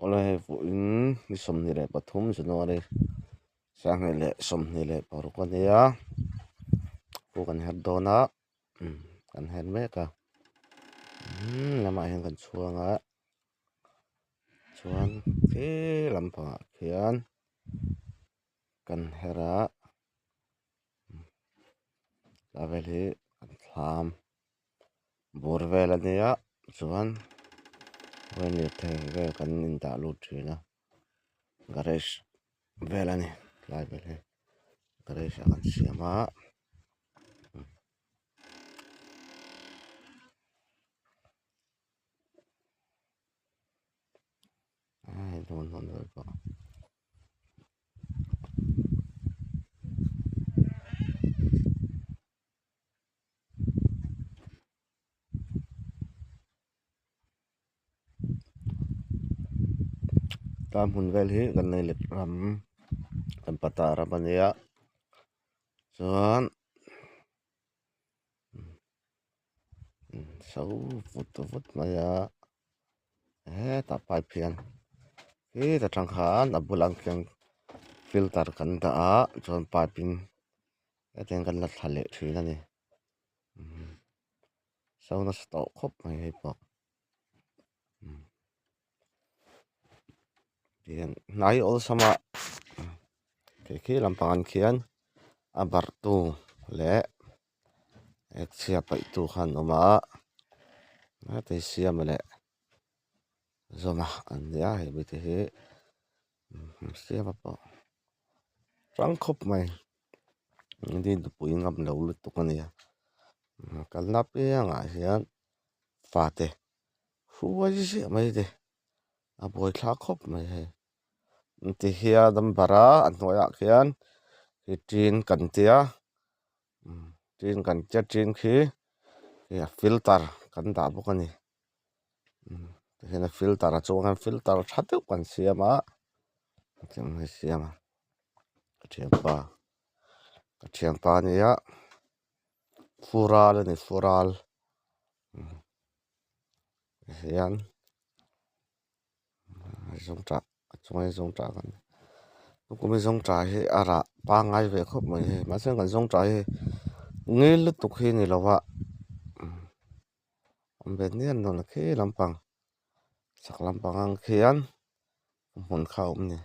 Oleh fuin ni som ni le pathum chuno le sang ni le som ni le paru kan ya pu kan her dona kan her me ka lama hen kan chuanga chuan ke lampa khian kan hera lavel hi kan thlam bur vel ania chuan when you take kan in da lu thina garage vel ani lai vel hi garage kan siama ai don ko tam hun vel hi kan nei let ram kan pata ram ania chuan sau vut maya ta pai phian hi ta thang khan abulang kyang filter kan da a chuan piping ateng kan la thale thina ni sau na sto khop mai hi po tian nai ol sama ke lampangan khian abar tu le ek sia pai tu khan oma na te siam le zoma an ya he bi te he sia pa rang khop mai din tu pui ngam lo lu tu kan ya kal na pe nga hian fa te huwa ji mai te a boi thla khop mai he ti hia dam bara an hoya khian hi tin kan tia tin kan cha tin khi ya filter kan da bok ani hena filter a chunga filter thateu kan siama chang siama thiam pa ni ya fural ni fural hian zong ta chunga zong ta kan kuma zong ta hi ara pa ngai ve khop mai he ma sang kan zong ta hi ngel tu khi ni lawa ben ni an non khi lampang sak lampang ang khian mon khaum ni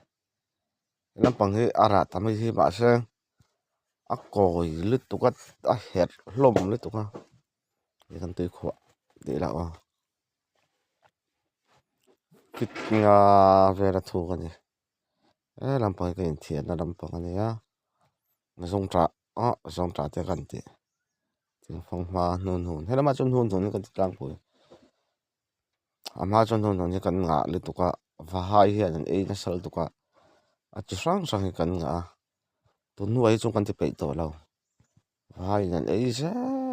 lampang hi ara tamai hi ma sang a koi lut tu ka a het hlom lut tu ka kan tui khwa de la wa kit nga vera thu ka ni lampang ka in thian na lampang ani ya zong ta te kan ti ting phong ma nun hela ma chun hun kan tlang pui ama chun hun ni kan nga lut tu ka va hai hian an ei na sal tu ka a chi sang kan nga tu nuai chung kan ti pe to lo vai nan ei se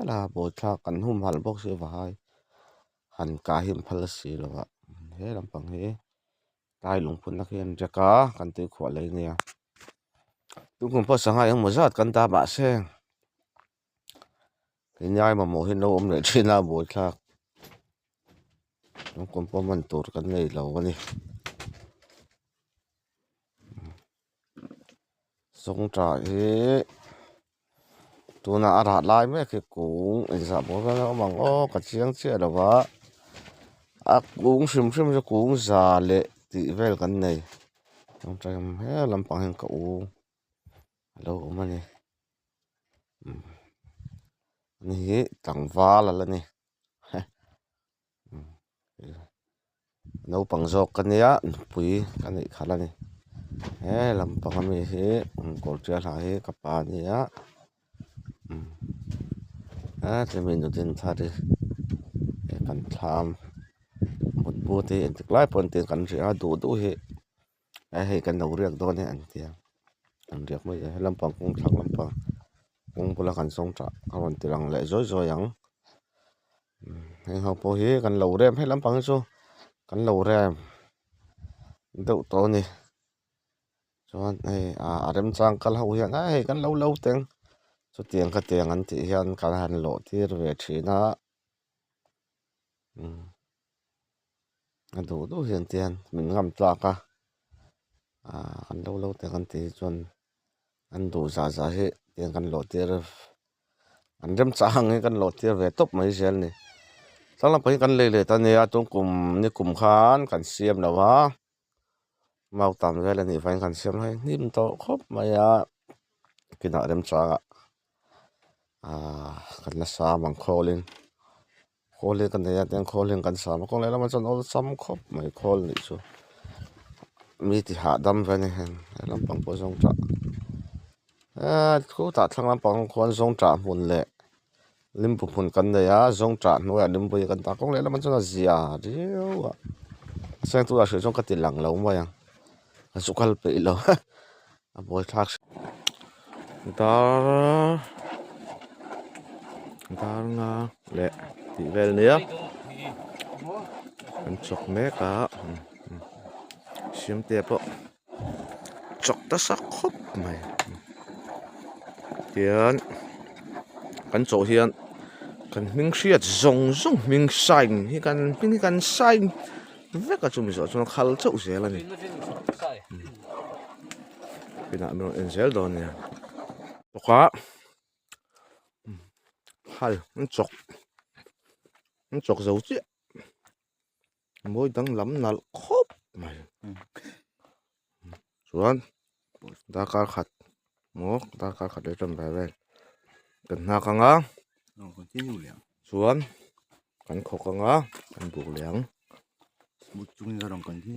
la bo tha kan hum hal bok se vai han ka him phal si lo wa he lampang he tai lung phun na khian jaka kan ti khwa le nia tu kum pa sanga yang mozat kan ta ba se nyai ma mo hin lo om le thina bo tha tu kum pa man tur kan nei lo ani song tra he tu na ara lai me ke kung za bo ga mang o ka chiang che lo wa a kung sim je kung za le ti vel kan nei song tra he lampang hen ka u lo ma ni ni tangwa la ni no pangjok kan ya pui kan nei khala ni he lampang mi he kol cha la he ka pa ni ya te min din tha de kan tham mut bu te en klai pon te kan ria du he he kan no riak do ne an tia an riak mai lampang kung thak lampang kung pula kan song tra awan tirang le zo yang he ho po he kan lo rem he lampang chu kan lo rem do to ni chuan rem chang kal ho hian he kan lo teng chu tiang ka tiang an ti hian kan han lo tir ve thina อันดูเฮียนเตียนมันงำตรากะกันเล่าแต่กันตีจนอันดูซาเฮเตียนกันโหลดเตียอันเริ่มจางให้กันโหลดเตียเวตบไม่เสียนี่สังลำไปกันเลยตอนนี้ตรงกลุ่มนี่กลุ่มขานกันเสียมแล้ววะมาตามเวลานี่ไฟกันเสียมให้นี่มันโตครบมากินเริ่มจางกันละ3บังโคลินกันเนี่ยเตียงโคลินกัน3ก็เลยแล้วมันจนเอา3ครบไม่โคลนี่ชัวมีที่หาดำไปนี่เห็นลำปังปอสงจ่าคู่ตัดทั้งลำปังควรสงจ่าหุ่นแหละลิมปุ่นกันเลยสงจ่าหน่วยลิมปุยกันตาก็เลยแล้วมันจะเสียเดียวเสียงตัวเสือสงกัดติหลังเราไม่ยังสุขัลไปแล้วบอยทักดางาแหละที่เวลเนี้ยเป็นจกเมกะเสียมเตียบจกตะสักครบไหมเฮียนกันโจเฮียนกันมิงเสียจงมิงใส่ที่กันใส่เวกจุ่มจนขัลเจ้าเสียแล้วนี่เป็นอะไรมันเอ็นเซลโดนเนี่ยปกะขัลมันจกเจ้าเจี๊ยมวยดังล้ำนัลครบไหมส่วนดาการขัดดาการขัดได้จำไปเว้ยกันหน้ากังส่วนกันขกกังกันบุกเหลียง뭐 중에 사람 건지